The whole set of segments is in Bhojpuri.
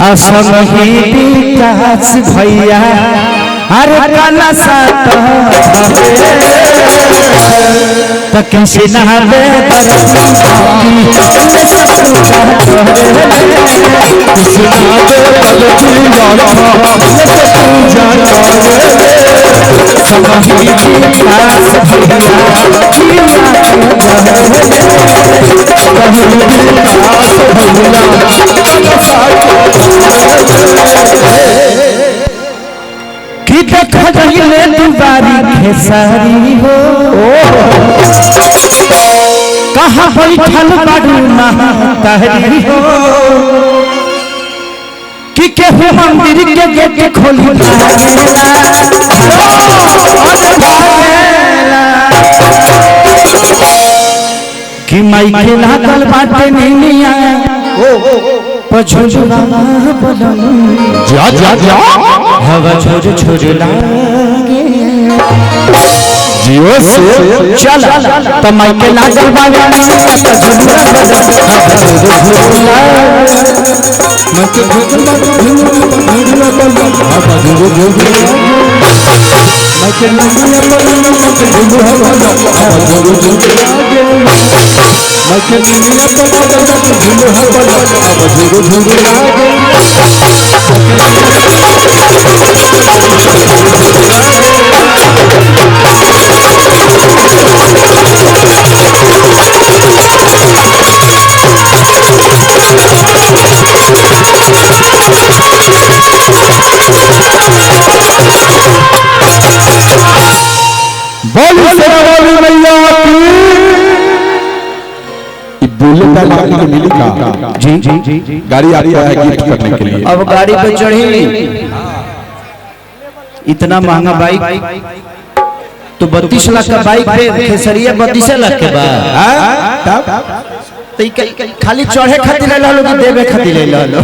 असमही विकास भैया अरे काला साथ तो किसी नहावे कि देखा जहिले दुबारी खेसारी हो कहाँ बैठल बारू महतारी हो कि केहू मंदिर के गेट खोली कि माई के लागल बाटे नहीं आया पछुला बदन जा जा जा हवा छोड़ छोड़ लागे जियो से चल त माई के लागल बाटे पछुला बदन हवा छोड़ छोड़ मिली का जी गाड़ी आ रही है गिफ्ट करने के लिए। अब गाड़ी पे चढ़ी इतना महंगा बाइक तो 32 लाख का बाइक पे खेसरिया 32 लाख के बाद तो खाली चढ़े खातिर ले लो कि देवे खातिर ले लो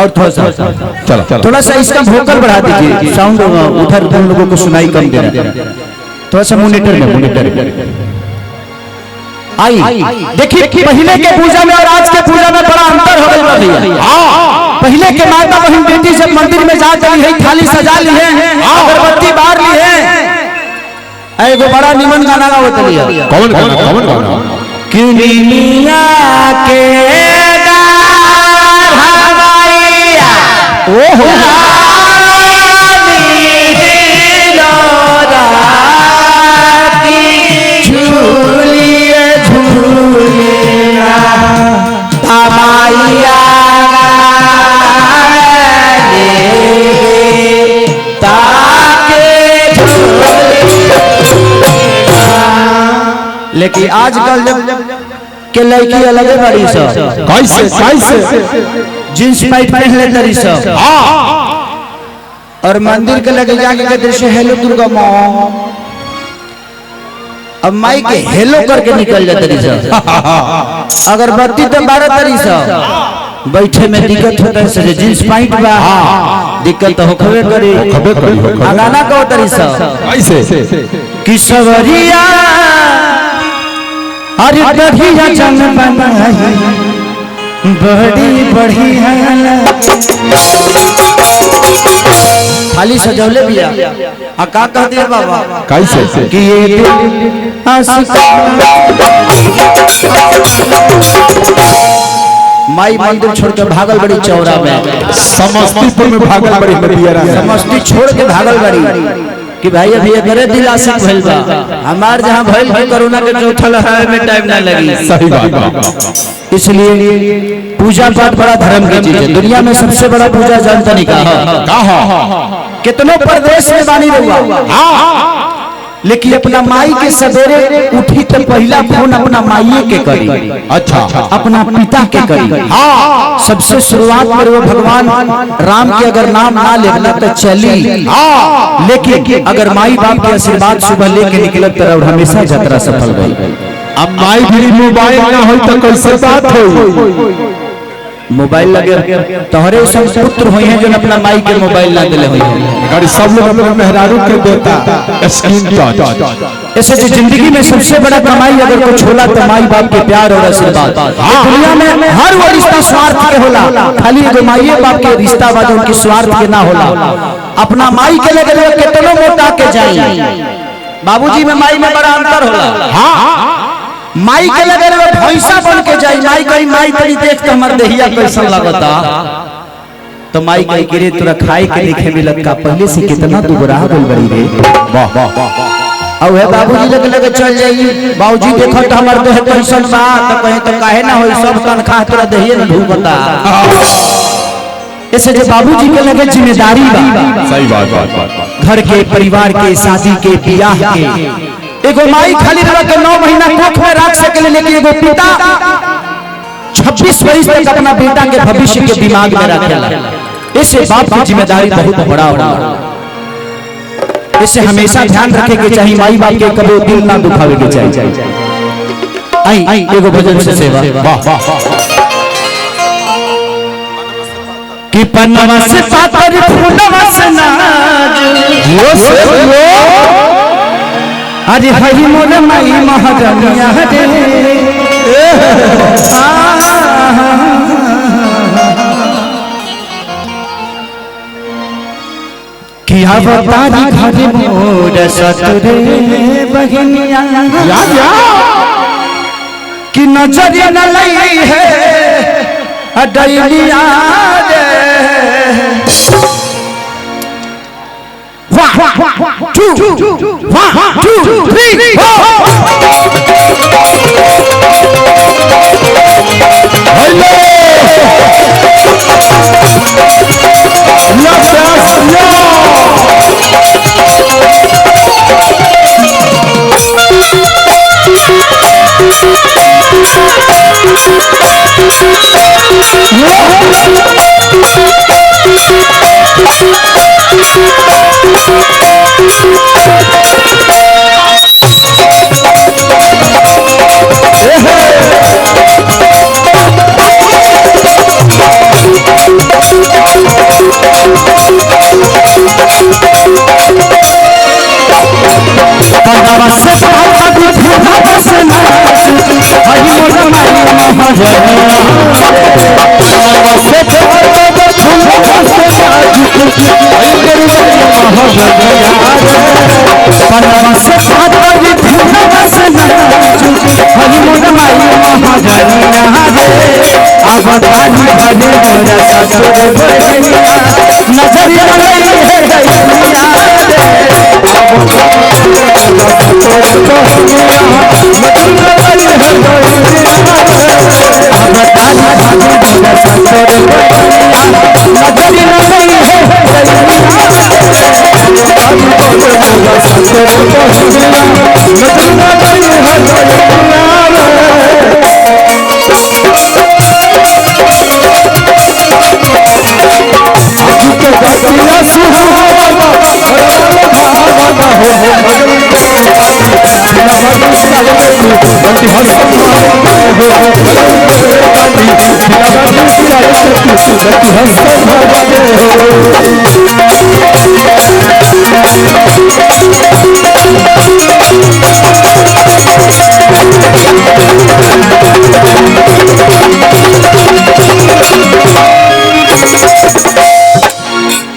और थोड़ा सा इसका वोकल बढ़ा दीजिए साउंड उधर उन लोगों को सुनाई कम दे रहा है थोड़ा सा मॉनिटर आई देखिए पहले के पूजा में और आज के पूजा में बड़ा अंतर हो गया भैया। पहले के माता बहन बेटी जब मंदिर में जा रही है थाली सजा ली है अगरबत्ती बार ली है एगो बड़ा निमन गाना गावत लिया कौन गाना किनिया के ओहो लेकिन आजकल के लड़की अलग बड़ी सब कैसे जींस पैंट पहन ले तरी सब और मंदिर के लगे जाके कहते से हेलो दुर्गा माँ अब माई के हेलो करके निकल जाते रही सब अगरबत्ती तो 12 तरी सब बैठे में दिक्कत होता है से जींस पैंट बा दिक्कत तो होखबे करी गाना का तरी सब कैसे कि सवरिया अरे बढ़िया जन बनाई बड़ी बढ़िया खाली सजौले बिया आ का कह दिया बाबा कैसे कि ये माई मंदिर छोड़ के भागल बड़ी चौरा में समस्तीपुर में भागल बड़ी समस्ती छोड़ के भागल बड़ी कि भाई अभी करे दिलासा भइल बा हमार जहां भइल है कोरोना के चौथा लहर में टाइम ना लगी सही बात इसलिए पूजा पाठ बड़ा धर्म की चीज है दुनिया में सबसे बड़ा पूजा जानता नहीं का कितनों प्रदेश में बानी रहुआ लेकिन अपना माई के सवेरे उठी तो पहला फोन अपना माई के करी अच्छा अपना पिता के करी सबसे शुरुआत में वो भगवान राम के अगर नाम ना लेना तो चली लेकिन अगर माई बाप के आशीर्वाद सुबह लेके निकलत तरह हमेशा यात्रा सफल गई अब माई भी मोबाइल ना हो तो कैसे बात हो मोबाइल लगे तोहरे सब पुत्र हुए हैं जो अपना माई के मोबाइल ना दिले हुए हैं। गाड़ी सब लोग अपने मेहरारू के देता स्क्रीन टच। ऐसे जो जिंदगी में सबसे बड़ा कमाई अगर कुछ होला तो माई बाप के प्यार और आशीर्वाद। दुनिया में हर वो रिश्ता स्वार्थ के होला, खाली एगो माई बाप के रिश्ता बा जो उनके स्वार्थ के ना होला। अपना माई के लगे कितनो मोटा के जाई, बाबूजी में माई में बड़ा अंतर होला। माई के लगे भैंसा बन के जाई, माई कही माई तरी देख के हमर देहिया कैसन लगता, तो माई कही गिरे तोरा खाए के देखे मिलत का पहले से कितना दुबरा बोल बड़ी रे। वाह वाह वाह। अब है बाबूजी लगे चल जाई, बाबूजी देखो तो हमर देह कैसन बा, तो कहे तो काहे ना होई, सब तनखा तोरा देहिए न ढूंढता। ऐसे जो बाबूजी के लगे जिम्मेदारी बा, सही बात बात। घर के परिवार के शादी के ब्याह के एगो माई खाली रह के 9 महीना कोख में रख सके, लेकिन एगो पिता 26 वर्ष तक अपना बेटा के भविष्य के दिमाग में रखेला। इससे बाप की जिम्मेदारी बहुत बड़ा होला। इससे हमेशा ध्यान रखे के चाहिए, माई बाप के कभी दिल ना दुखावे के चाहिए। आई एगो भजन से सेवा। वाह वाह। कि पन्नवा से पातर फूलवा से नाज अरे हरि मोर माई महाजनिया रे कि अवतारी घर मोर सतरे बहनिया कि नजर न लई है अडलिया रे। 1 2 3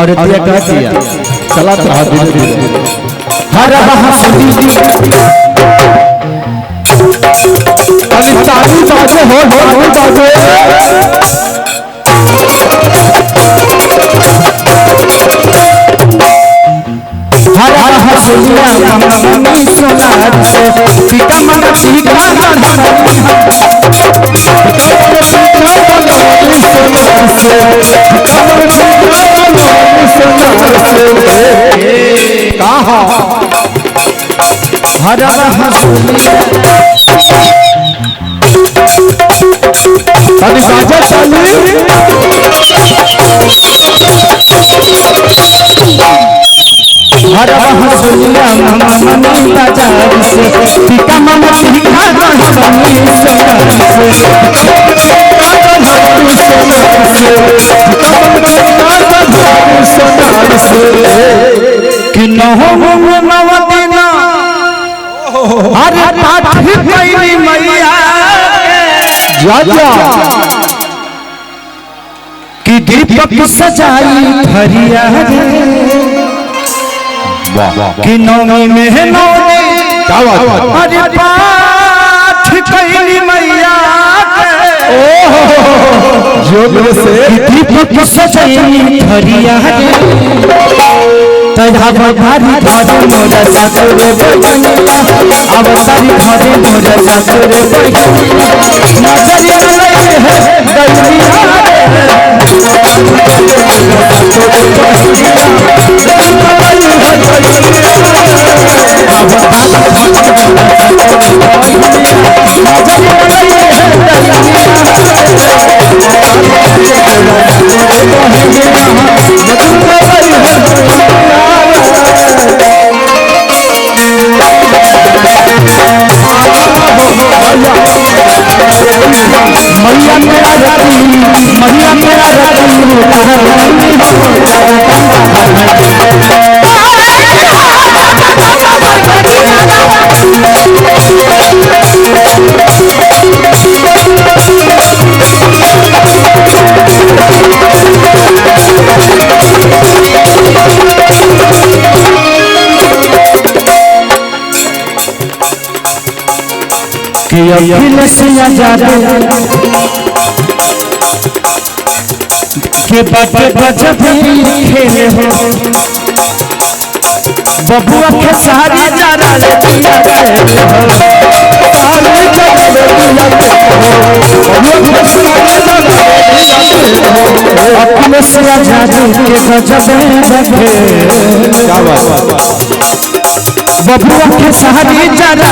और दिया चला रहा धीरे-धीरे हर हंसदी अली ताली बाजे हो बाजे हर हंसदिया मम्मी सोनार से पिता मन सीधा कहा हर हंसदिया हर हंसदिया मम्मी बाजार से पिता मन सीधा कि दीपक सजाई हरिया कि नौमी में नौमी अरे पाठ कैली मैया दीपक सजाई हरिया भारी घरे मोरा सासुरे बजनिया अब सारी घरे मोरा सासुरे बजनिया नजरिया लगे है दैनिया मैया मेरा रवि मैया मेरा के बाटे गजब खेले हो बबुआ के सारी जरा ले दिया अपने से आजादी के गजब बबुआ के सारी जरा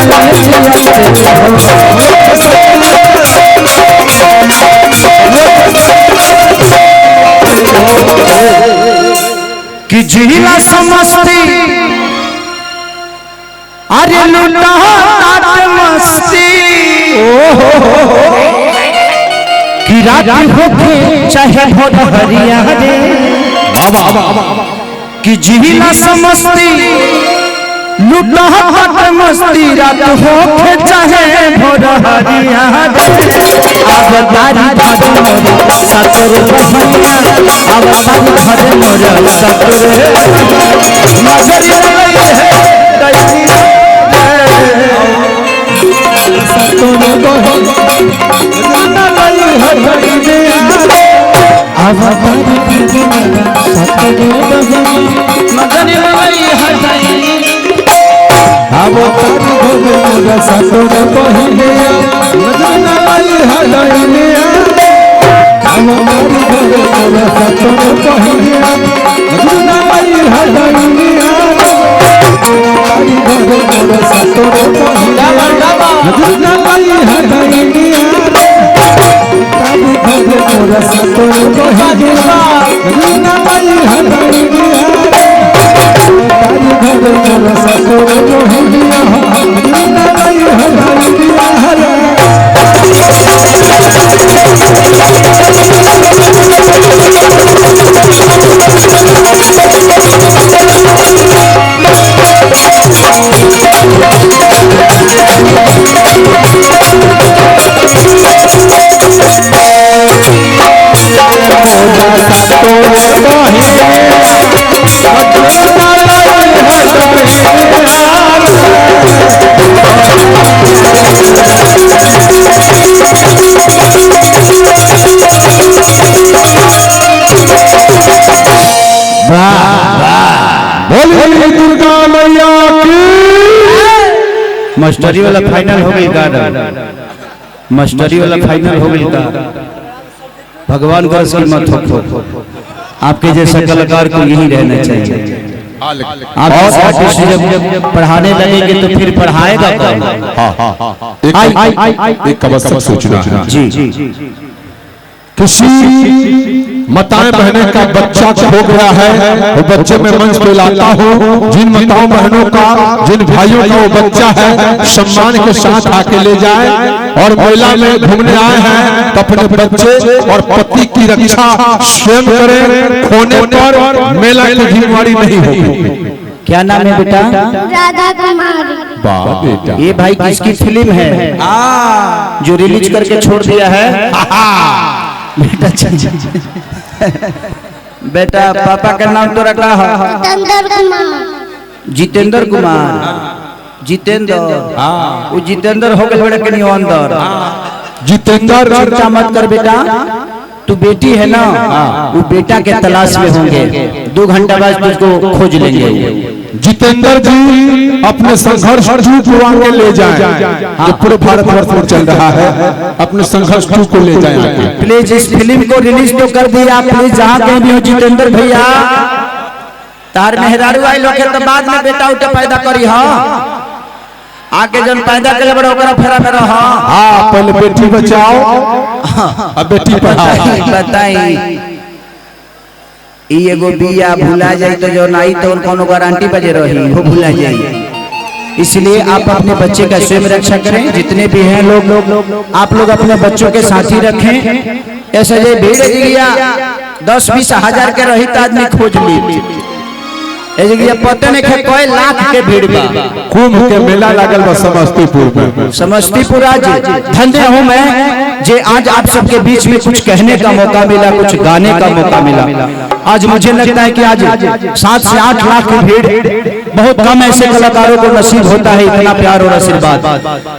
कि जिला समस्ती अरे लूटा मस्ती कि रात होके चाहे भोर हरिया रे कि जिला समस्ती लूटा मस्ती रात होके चाहे भोर हरिया रे अब तारी घरे मोरा सतुर बहनिया अब तारी घरे मोरा सतुर नजरिया लगे है दैनिया सतुर बहनिया लगे है दैनिया अब तारी घरे मोरा सतुर बहनिया नजरिया लगे है दैनिया अब तारी घरे मोरा सतुर बहनिया नजरिया लगे है दैनिया हमारी घरे मोरा सतुर बहनिया नजरिया लगे है दैनिया हमारी घरे मोरा सतुर बहनिया नजरिया लगे है दैनिया हमारी घरे मोरा सतुर बहनिया नजरिया लगे है दैनिया हमारी घरे मोरा सतुर बहनिया नजरिया लगे है दैनिया मास्टरी वाला फाइनल हो गई का मास्टरी वाला फाइनल हो गई का भगवान का मत हो आपके जैसा कलाकार को यही रहना चाहिए आप आर्टिस्ट जब पढ़ाने लगेंगे तो फिर पढ़ाएगा कौन एक आवश्यक सूचना जी किसी माताएं बहने का बच्चा खो गया है वो बच्चे में मंच पे लाता हूँ जिन माताओं बहनों का जिन भाइयों का वो बच्चा है सम्मान के साथ आके ले जाए और मेला में घूमने आए हैं तो अपने बच्चे और पति की रक्षा स्वयं करें खोने पर मेला की जिम्मेवारी नहीं होगी क्या नाम है बेटा? राधा कुमारी। वाह बेटा, ये भाई किसकी फिल्म है जो रिलीज करके छोड़ दिया है? बेटा पापा का नाम तो रखा है जितेंद्र कुमार। जितेंद्र कुमार। जितेंद्र, वो जितेंद्र हो गए बड़े के नहीं अंदर। जितेंद्र चिंता मत कर बेटा, तू बेटी है ना, वो बेटा के तलाश में होंगे, 2 घंटा बाद तुझको खोज लेंगे। जितेंद्र जी अपने संघर्ष को आगे ले जाएं, जो पूरे भारतवर्ष में चल रहा है, अपने संघर्ष को ले जाएं आगे। प्लीज इस फिल्म को रिलीज तो कर दिया, प्लीज जहाँ कहीं भी हो जितेंद्र भैया, तार मेहरारू आई लोग तो बाद में बेटा उठे पैदा करी हा, आके जन पैदा करे बड़ा ओकरा फेरा में रहा। हाँ, पहले बेटी बचाओ अब बेटी पढ़ाओ। बताई एगो बिया भुला जाए तो जो नहीं तो कोनो गारंटी बजे रही वो भुला जाए। इसलिए आप अपने बच्चे का स्वयं रक्षा करें, जितने भी हैं लोग आप लोग अपने बच्चों के साथी रखें। ऐसे जो भीड़ दिया 10-20 हजार के रही तो आदमी खोज ली, पता नहीं कोई लाख के भीड़ में कुंभ के मेला लागल बा समस्तीपुर में। समस्तीपुर आज धन्य हूँ मैं जे आज आप सबके बीच में कुछ कहने का मौका मिला, कुछ गाने का मौका मिला। आज मुझे लगता है कि आज 7 से 8 लाख की भीड़, बहुत कम ऐसे कलाकारों को नसीब होता है इतना प्यार और आशीर्वाद।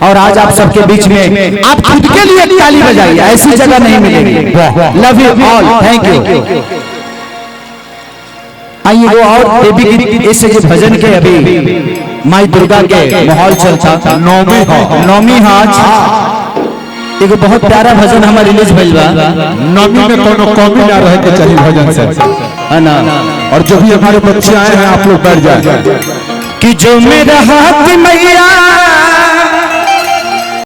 और आज आप सबके बीच में आप खुद के लिए ताली बजाइए, ऐसी जगह नहीं मिलेगी। Love you all, thank you. आइए वो और देवी गीत ऐसे जो भजन के अभी माई दुर्गा के माहौल चलता नौमी आज एगो बहुत प्यारा भजन हमारा रिलीज भइल बा। नौमी में कोनो कमी ना रहे के चाहिए भजन से, है ना। और जो भी हमारे बच्चे आए हैं आप लोग बैठ जाए कि जो मेरा हाथ मैया